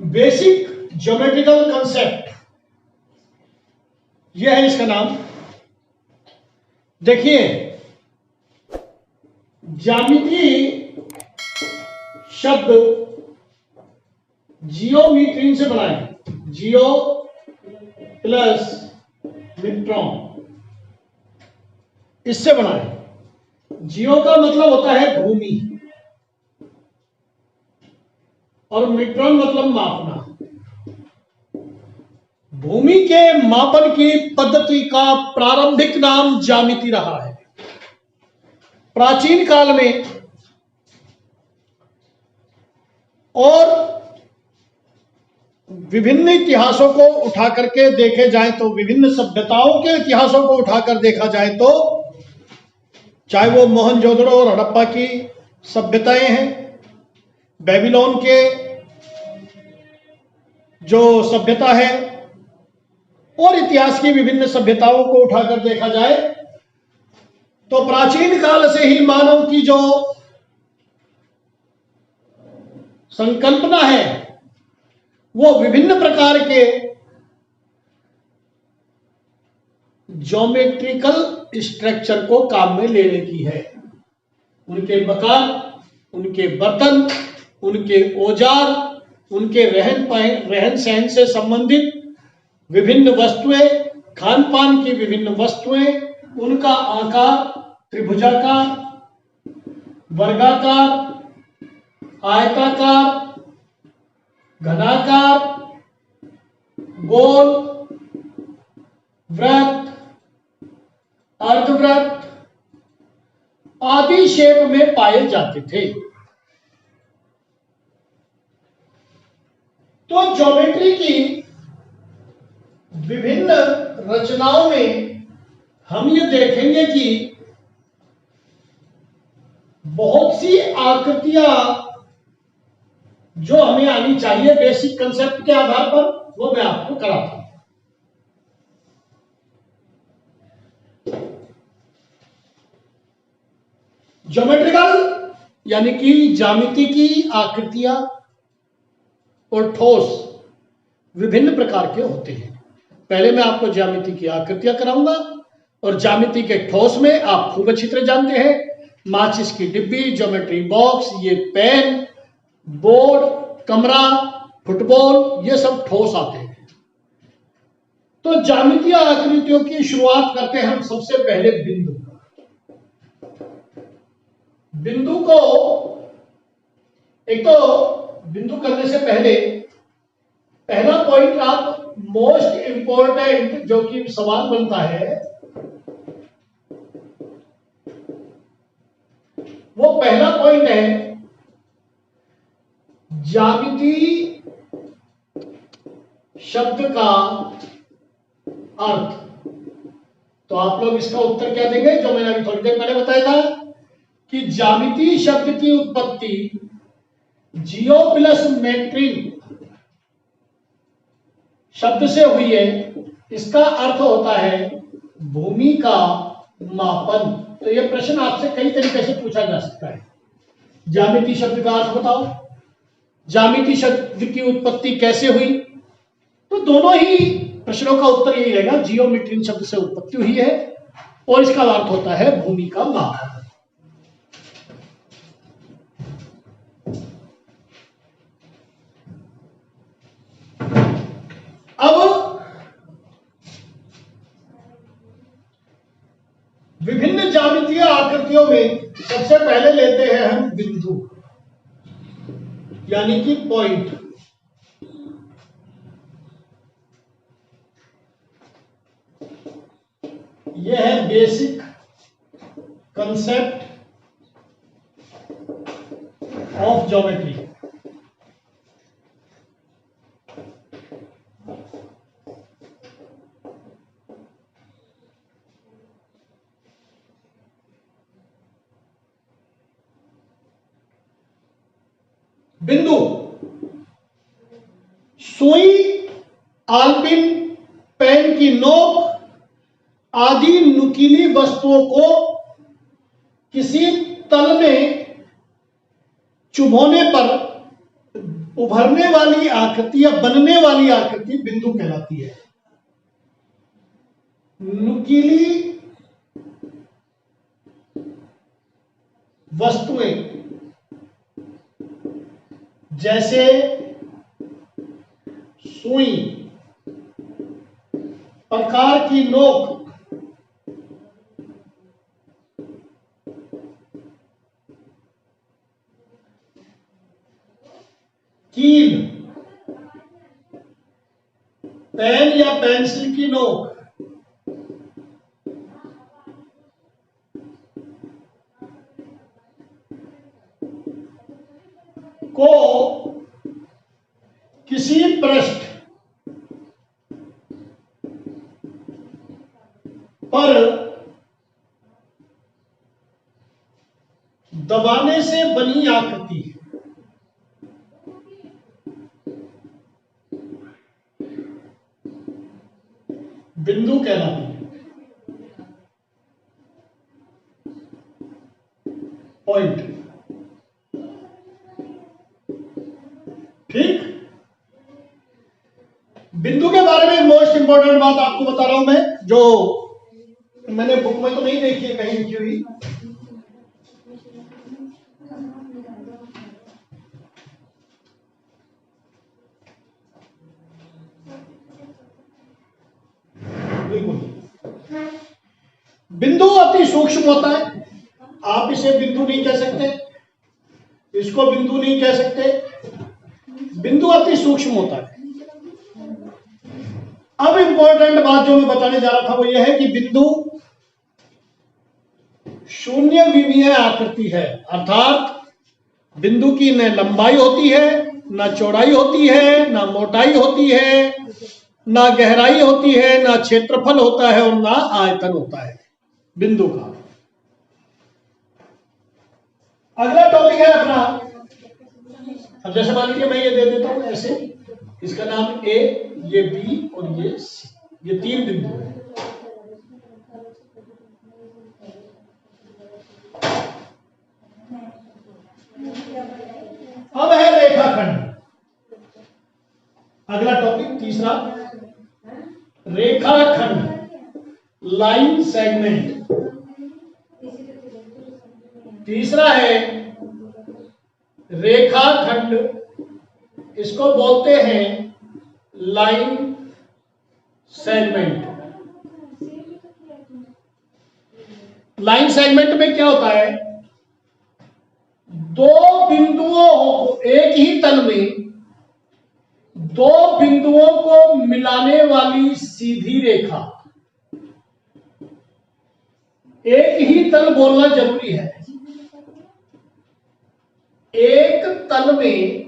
Basic geometrical concept, यह है इसका नाम। देखिए, ज्यामिति शब्द जियोमीट्रिन से बना है, जियो प्लस मिट्रॉन, इससे बना है। जियो का मतलब होता है भूमि और मिट्रॉन मतलब मापना। भूमि के मापन की पद्धति का प्रारंभिक नाम ज्यामिति रहा है। प्राचीन काल में और विभिन्न इतिहासों को उठा करके देखे जाए तो, विभिन्न सभ्यताओं के इतिहासों को उठाकर देखा जाए तो, चाहे वो मोहनजोदड़ो और हड़प्पा की सभ्यताएं हैं, बेबीलोन के जो सभ्यता है, और इतिहास की विभिन्न सभ्यताओं को उठाकर देखा जाए तो प्राचीन काल से ही मानव की जो संकल्पना है वो विभिन्न प्रकार के ज्योमेट्रिकल स्ट्रक्चर को काम में लेने की है। उनके मकान, उनके बर्तन, उनके औजार, उनके रहन सहन से संबंधित विभिन्न वस्तुएं, खान पान की विभिन्न वस्तुएं, उनका आकार त्रिभुजाकार, वर्गाकार, आयताकार, घनाकार, गोल, वृत्त, अर्धवृत्त आदि शेप में पाए जाते थे। तो ज्योमेट्री की विभिन्न रचनाओं में हम ये देखेंगे कि बहुत सी आकृतियां जो हमें आनी चाहिए बेसिक कंसेप्ट के आधार पर, वो मैं आपको कराता हूं। ज्योमेट्रिकल यानी कि ज्यामिति की आकृतियां और ठोस विभिन्न प्रकार के होते हैं। पहले मैं आपको ज्यामिति की आकृतियां कराऊंगा और ज्यामिति के ठोस में आप खूब अच्छी तरह जानते हैं, माचिस की डिब्बी, ज्योमेट्री बॉक्स, ये पेन, बोर्ड, कमरा, फुटबॉल, ये सब ठोस आते हैं। तो ज्यामितीय आकृतियों की शुरुआत करते हैं हम सबसे पहले बिंदु। बिंदु को, एक तो बिंदु करने से पहले पहला पॉइंट आप मोस्ट इंपॉर्टेंट जो कि सवाल बनता है, वो पहला पॉइंट है ज्यामिति शब्द का अर्थ। तो आप लोग इसका उत्तर क्या देंगे, जो मैंने अभी थोड़ी देर पहले बताया था कि ज्यामिति शब्द की उत्पत्ति जियो प्लस मेट्रिन शब्द से हुई है। इसका अर्थ होता है भूमि का मापन। तो यह प्रश्न आपसे कई तरीके से पूछा जा सकता है। ज्यामिति शब्द का अर्थ बताओ, ज्यामिति शब्द की उत्पत्ति कैसे हुई। तो दोनों ही प्रश्नों का उत्तर यही रहेगा, जियोमेट्रिन शब्द से उत्पत्ति हुई है और इसका अर्थ होता है भूमि का मापन। अब विभिन्न ज्यामितीय आकृतियों में सबसे पहले लेते हैं हम बिंदु यानी कि पॉइंट। यह है बेसिक कंसेप्ट ऑफ ज्योमेट्री। बिंदु सुई, आलपिन, पेन की नोक आदि नुकीली वस्तुओं को किसी तल में चुभोने पर उभरने वाली आकृति या बनने वाली आकृति बिंदु कहलाती है। नुकीली वस्तुएं जैसे सुई, प्रकार की नोक, कील, पेन या पेंसिल की नोक, को किसी पृष्ठ पर दबाने से बनी आकृति बिंदु कहलाती है। पॉइंट। ठीक। बिंदु के बारे में मोस्ट इंपॉर्टेंट बात आपको बता रहा हूं मैं, जो मैंने बुक में तो नहीं देखी है कहीं लिखी हुई। बिल्कुल। बिंदु अति सूक्ष्म होता है। आप इसे बिंदु नहीं कह सकते, इसको बिंदु नहीं कह सकते। बिंदु अति सूक्ष्म होता है। अब इंपॉर्टेंट बात जो मैं बताने जा रहा था वो यह है कि बिंदु शून्य विमीय आकृति है, अर्थात बिंदु की न लंबाई होती है, न चौड़ाई होती है, न मोटाई होती है, ना गहराई होती है, ना क्षेत्रफल होता है और ना आयतन होता है बिंदु का। अगला टॉपिक है अपना, अब जैसे मान लीजिए मैं ये दे देता हूं ऐसे, इसका नाम ए, ये बी और ये सी, ये तीन बिंदु है। अब है रेखाखंड। अगला टॉपिक तीसरा, रेखाखंड, लाइन सेगमेंट। तीसरा है रेखाखंड, इसको बोलते हैं लाइन सेगमेंट। लाइन सेगमेंट में क्या होता है, दो बिंदुओं को एक ही तल में दो बिंदुओं को मिलाने वाली सीधी रेखा। एक ही तल बोलना जरूरी है। एक तल में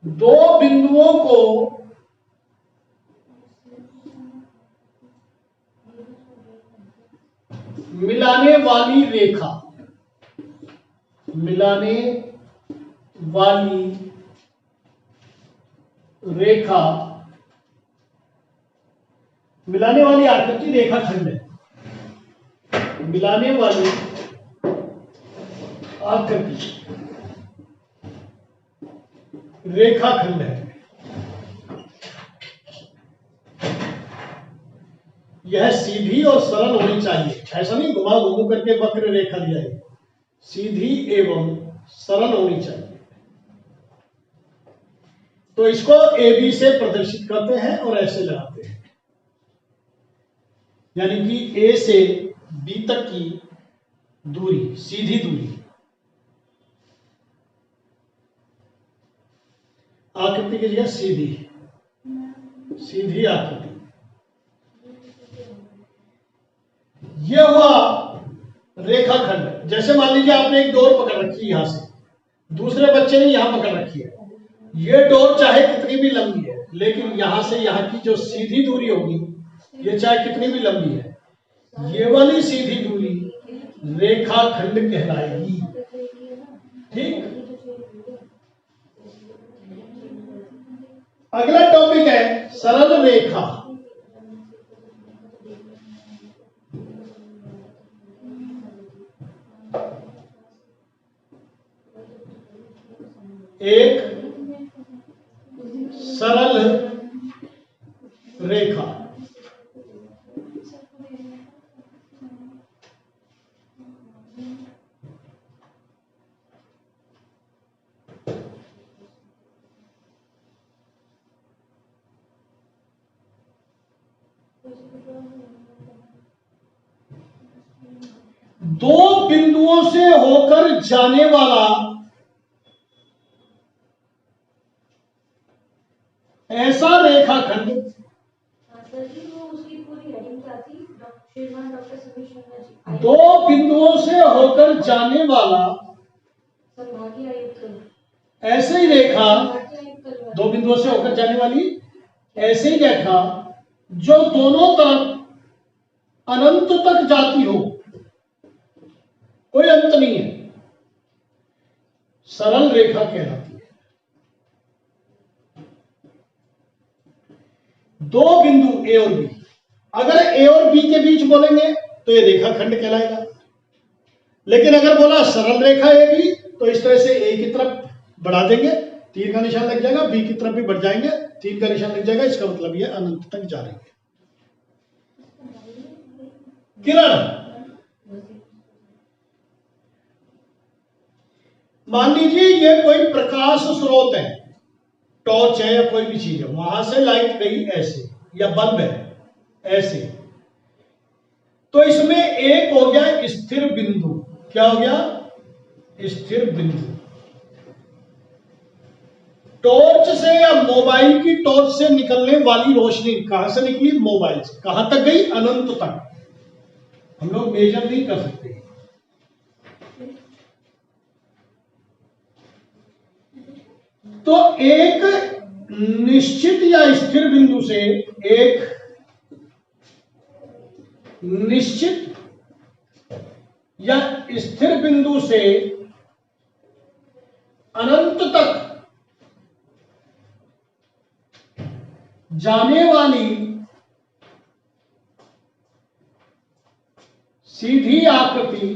दो बिंदुओं को मिलाने वाली रेखा, मिलाने वाली रेखा, मिलाने वाली आकृति रेखाखंड है। मिलाने वाली आकृति रेखाखंड है। यह सीधी और सरल होनी चाहिए, ऐसा नहीं घुमा घुमू करके वक्र रेखा दिया है, सीधी एवं सरल होनी चाहिए। तो इसको ए बी से प्रदर्शित करते हैं और ऐसे लगाते हैं, यानी कि ए से बी तक की दूरी, सीधी दूरी। आकृति की जगह सीधी, सीधी आकृति। यह हुआ रेखाखंड। जैसे मान लीजिए आपने एक डोर पकड़ रखी है, यहां से दूसरे बच्चे ने यहां पकड़ रखी है। यह डोर चाहे कितनी भी लंबी है, लेकिन यहां से यहां की जो सीधी दूरी होगी, ये चाहे कितनी भी लंबी है, ये वाली सीधी दूरी रेखाखंड कहलाएगी। ठीक। अगला टॉपिक है सरल रेखा। एक सरल रेखा। दो बिंदुओं से होकर जाने वाला ऐसा रेखाखंड। दो बिंदुओं से होकर जाने वाला ऐसे ही रेखा, दो बिंदुओं से होकर जाने वाली ऐसे ही रेखा जो दोनों तरफ अनंत तक जाती हो, कोई अंत नहीं है, सरल रेखा कहलाती है। दो बिंदु ए और बी, अगर ए और बी के बीच बोलेंगे तो ये रेखाखंड कहलाएगा। लेकिन अगर बोला सरल रेखा ए बी, तो इस तरह से ए की तरफ बढ़ा देंगे, तीर का निशान लग जाएगा, बी की तरफ भी बढ़ जाएंगे, तीर का निशान लग जाएगा, इसका मतलब ये अनंत तक जा रही है। किरण, मान लीजिए ये कोई प्रकाश स्रोत है, टॉर्च है या कोई भी चीज है, वहां से लाइट गई ऐसे, या बल्ब है ऐसे, तो इसमें एक हो गया स्थिर बिंदु। क्या हो गया? स्थिर बिंदु। टॉर्च से या मोबाइल की टॉर्च से निकलने वाली रोशनी कहां से निकली? मोबाइल से। कहां तक गई? अनंत तक। हम लोग मेजर नहीं कर सकते। तो एक निश्चित या स्थिर बिंदु से, एक निश्चित या स्थिर बिंदु से अनंत तक जाने वाली सीधी आकृति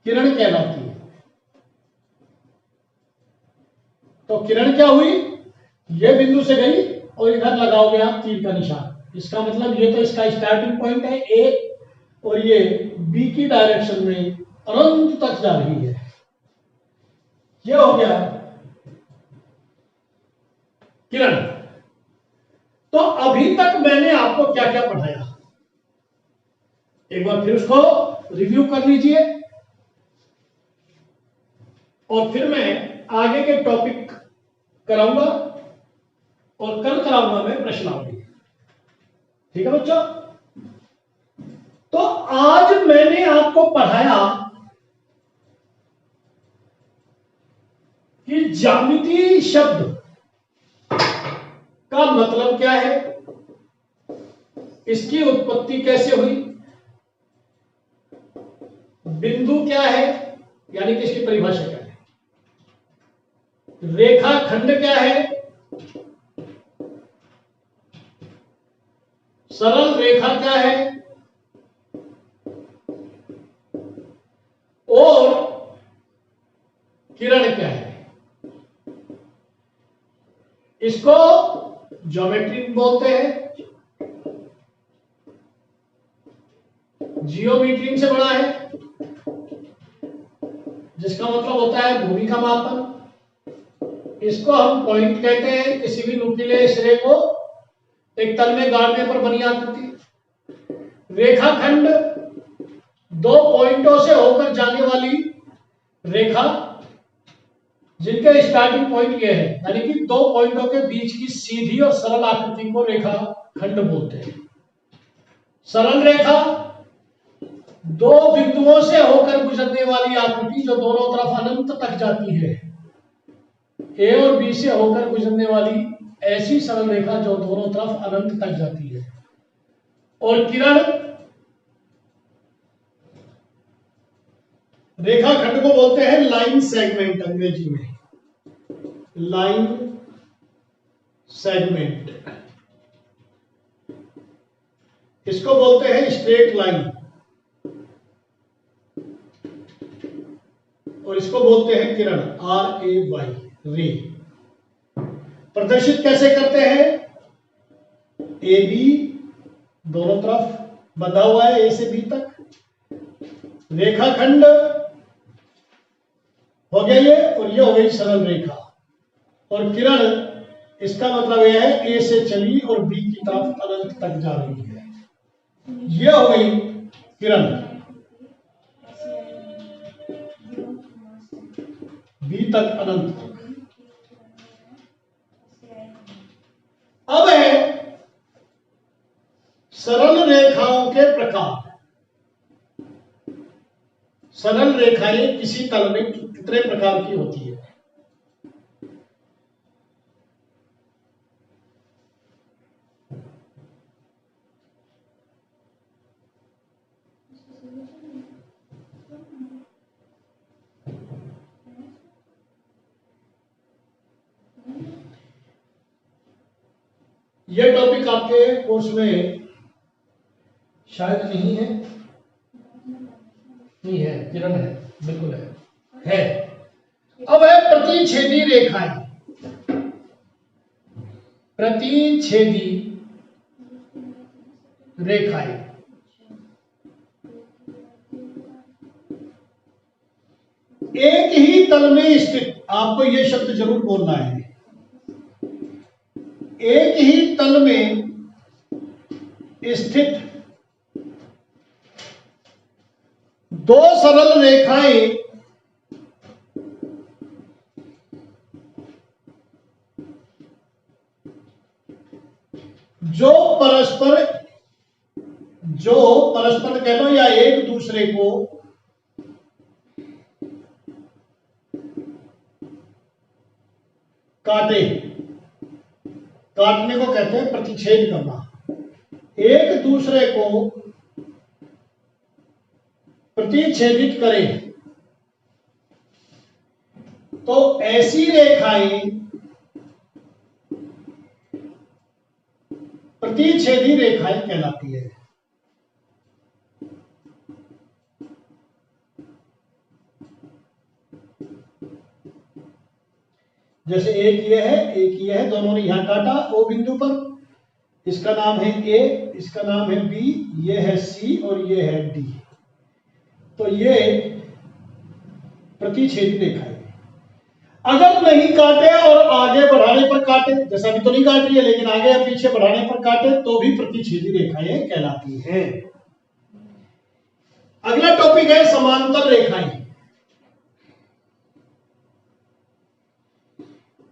किरण कहलाती है। तो किरण क्या हुई? ये बिंदु से गई और इधर लगाओगे आप तीर का निशान। इसका मतलब ये तो इसका स्टार्टिंग पॉइंट है ए, और ये बी की डायरेक्शन में अनंत तक जा रही है। ये हो गया किरण। तो अभी तक मैंने आपको क्या क्या पढ़ाया, एक बार फिर उसको रिव्यू कर लीजिए, और फिर मैं आगे के टॉपिक कराऊंगा और कल कराऊंगा मैं प्रश्नावली। ठीक है बच्चों? तो आज मैंने आपको पढ़ाया कि ज्यामिति शब्द का मतलब क्या है, इसकी उत्पत्ति कैसे हुई, बिंदु क्या है यानी कि इसकी परिभाषा क्या है, रेखाखंड क्या है, सरल रेखा क्या है, और किरण क्या है। इसको ज्योमेट्री बोलते हैं, जियोमेट्री से बड़ा है, जिसका मतलब होता है भूमि का मापन। इसको हम पॉइंट कहते हैं, किसी भी नुकीले सिरे को एक तल में गाड़ने पर बनी आकृति। रेखाखंड दो पॉइंटों से होकर जाने वाली रेखा जिनके स्टार्टिंग पॉइंट ये है, यानी कि दो पॉइंटों के बीच की सीधी और सरल आकृति को रेखाखंड बोलते हैं। सरल रेखा दो बिंदुओं से होकर गुजरने वाली आकृति जो दोनों तरफ अनंत तक जाती है। ए और बी से होकर गुजरने वाली ऐसी सरल रेखा जो दोनों तरफ अनंत तक जाती है। और किरण रेखाखंड को बोलते हैं लाइन सेगमेंट, अंग्रेजी में लाइन सेगमेंट। इसको बोलते हैं स्ट्रेट लाइन, और इसको बोलते हैं किरण, RAY, रे। प्रदर्शित कैसे करते हैं? AB दोनों तरफ बंधा हुआ है, A से B तक, रेखाखंड हो गया ये, और ये हो गई सरल रेखा। और किरण, इसका मतलब यह है A से चली और B की तरफ अनंत तक जा रही है, ये हो गई किरण। B तक, अनंत तक। अब है सरल रेखाओं के प्रकार। सरल रेखाएं किसी तल में कितने प्रकार की होती है? यह टॉपिक आपके कोर्स में शायद नहीं है, नहीं है, किरण है, बिल्कुल है। अब है प्रतिच्छेदी रेखाएं। प्रतिच्छेदी रेखाएं एक ही तल में स्थित, आपको यह शब्द जरूर बोलना है, एक ही तल में स्थित दो सरल रेखाएं जो परस्पर कह लो या एक दूसरे को काटे, काटने को कहते हैं प्रतिच्छेद करना, एक दूसरे को प्रतिच्छेदित करें, तो ऐसी रेखाएं प्रतिच्छेदी रेखाएं कहलाती है। जैसे एक ये है, एक ये है, दोनों ने यहां काटा ओ बिंदु पर, इसका नाम है ए, इसका नाम है बी, ये है सी और ये है डी, तो ये प्रतिच्छेदी रेखा है। अगर नहीं काटे और आगे बढ़ाने पर काटे, जैसा अभी तो नहीं काट रही है लेकिन आगे या पीछे बढ़ाने पर काटे, तो भी प्रतिच्छेदी रेखाएं कहलाती हैं। अगला टॉपिक है समांतर रेखाएं।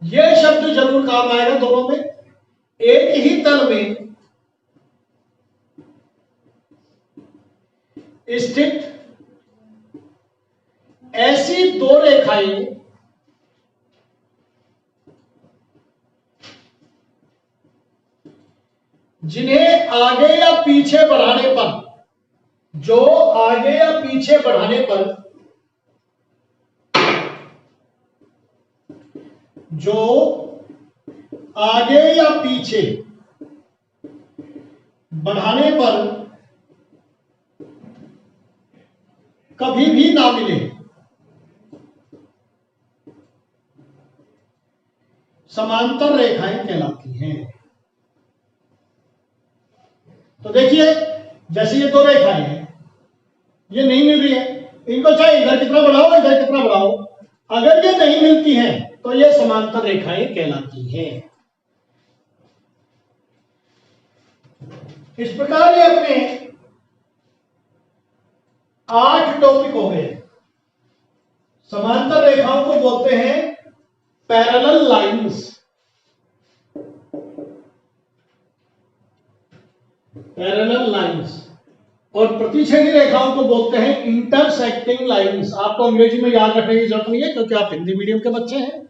यह शब्द जरूर काम आएगा दोनों में। एक ही तल में स्थित ऐसी दो रेखाएं जिन्हें आगे या पीछे बढ़ाने पर, जो आगे या पीछे बढ़ाने पर, जो आगे या पीछे बढ़ाने पर कभी भी ना मिले, समांतर रेखाएं कहलाती हैं। तो देखिए, जैसे ये दो रेखाएं हैं, ये नहीं मिल रही है, इनको चाहे इधर कितना बढ़ाओ इधर कितना बढ़ाओ, अगर ये नहीं मिलती हैं तो ये समांतर रेखाएं कहलाती हैं। इस प्रकार ये अपने 8 टॉपिक हो गए। समांतर रेखाओं को बोलते हैं पैरेलल लाइंस, पैरेलल लाइंस, और प्रतिच्छेदी रेखाओं को बोलते हैं इंटरसेक्टिंग लाइंस। आपको अंग्रेजी में याद रखने की जरूरत नहीं है क्योंकि आप हिंदी मीडियम के बच्चे हैं।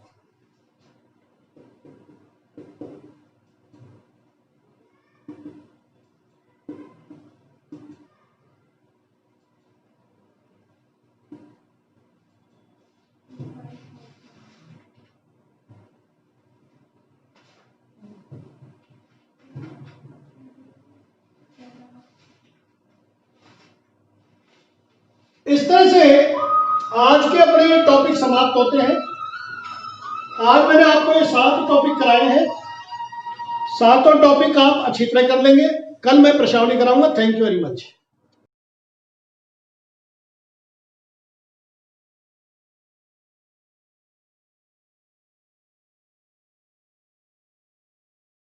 इस तरह से आज के अपने ये टॉपिक समाप्त होते हैं। आज मैंने आपको ये 7 टॉपिक कराए हैं। 7 टॉपिक आप अच्छी तरह कर लेंगे। कल मैं प्रश्नावली कराऊंगा। Thank you very much.